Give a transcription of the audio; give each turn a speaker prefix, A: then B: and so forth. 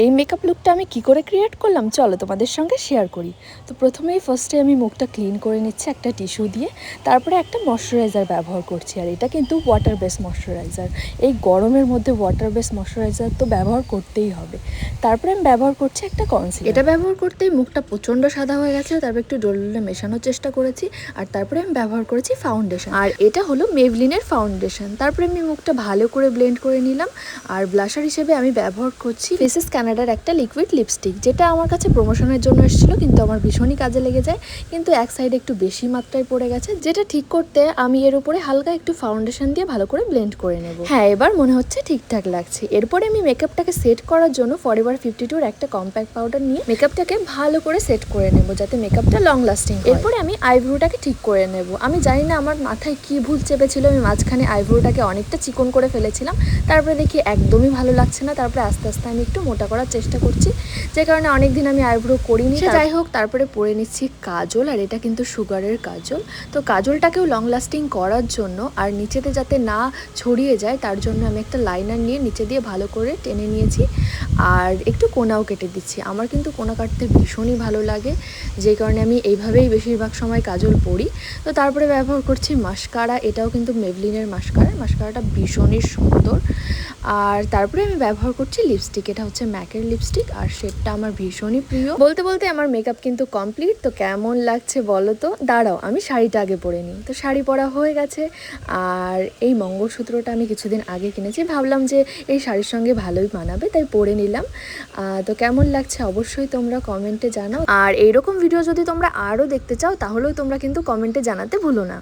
A: এই মেকআপ লুকটা আমি কি করে ক্রিয়েট করলাম চলো তোমাদের সঙ্গে শেয়ার করি। তো প্রথমেই ফার্স্টে আমি মুখটা ক্লিন করে নিচ্ছি একটা টিস্যু দিয়ে, তারপরে একটা ময়শ্চারাইজার ব্যবহার করছি। আর এটা কিন্তু ওয়াটার বেস ময়শ্চারাইজার। এই গরমের মধ্যে ওয়াটার বেস ময়শ্চারাইজার তো ব্যবহার করতেই হবে। তারপরে আমি ব্যবহার করছি একটা কনসিলার। এটা ব্যবহার করতেই মুখটা প্রচণ্ড সাদা হয়ে গেছে, তারপর একটু ডোলে মেশানোর চেষ্টা করেছি। আর তারপরে আমি ব্যবহার করেছি ফাউন্ডেশন, আর এটা হলো মেভলিনের ফাউন্ডেশন। তারপরে আমি মুখটা ভালো করে ব্লেন্ড করে নিলাম। আর ব্লাশার হিসেবে আমি ব্যবহার করছি ফেসেস কানাডার একটা লিকুইড লিপস্টিক, যেটা আমার কাছে প্রমোশনের জন্য এসেছিলো, কিন্তু আমার ভীষণই কাজে লেগে যায়। কিন্তু এক সাইডে একটু বেশি মাত্রায় পড়ে গেছে, যেটা ঠিক করতে আমি এর উপরে হালকা একটু ফাউন্ডেশন দিয়ে ভালো করে ব্লেন্ড করে নেব। হ্যাঁ, এবার মনে হচ্ছে ঠিকঠাক লাগছে। এরপরে আমি মেকআপটাকে সেট করার জন্য ফরএভার 52 একটা কম্প্যাক্ট পাউডার নিয়ে মেকআপটাকে ভালো করে সেট করে নেব, যাতে মেকআপটা লং লাস্টিং। এরপরে আমি আইব্রোটাকে ঠিক করে নেব। আমি জানি না আমার মাথায় কি ভুল চেপেছিল, আমি মাঝখানে আইব্রোটাকে অনেকটা চিকন করে ফেলেছিলাম। তারপরে দেখি একদমই ভালো লাগছে না। তারপরে আস্তে আস্তে আমি একটু মোটা করার চেষ্টা করছি, যে কারণে অনেক দিন আমি আইব্রো করিনি। যাই হোক, তারপরে পরে নিচ্ছি কাজল, আর এটা কিন্তু সুগারের কাজল। তো কাজলটাকেও লং লাস্টিং করার জন্য আর নিচেতে যাতে না ছড়িয়ে যায়, তার জন্য আমি একটা লাইনার নিয়ে নিচে দিয়ে ভালো করে টেনে নিয়েছি। আর একটু কোনাও কেটে দিচ্ছি। আমার কিন্তু কোনা কাটতে ভীষণই ভালো লাগে, যে কারণে আমি এইভাবেই বেশিরভাগ সময় কাজল পরি। তো তারপরে ব্যবহার করছি মাস্কারা। এটাও কিন্তু মেভলিনের মাস্কারাটা ভীষণই সুন্দর। আর তারপরে আমি ব্যবহার করছি লিপস্টিক। এটা হচ্ছে ম্যাকের লিপস্টিক, আর শেডটা আমার ভীষণই প্রিয়। বলতে বলতে আমার মেকআপ কিন্তু কমপ্লিট। তো কেমন লাগছে বলো তো? দাঁড়াও, আমি শাড়িটা আগে পরে নিই। তো শাড়ি পরা হয়ে গেছে। আর এই মঙ্গলসূত্রটা আমি কিছুদিন আগে কিনেছি, ভাবলাম যে এই শাড়ির সঙ্গে ভালোই মানাবে, তাই পরে নিলাম। তো কেমন লাগছে অবশ্যই তোমরা কমেন্টে জানাও। আর এইরকম ভিডিও যদি তোমরা আরও দেখতে চাও, তাহলেও তোমরা কিন্তু কমেন্টে জানাতে ভুলো না।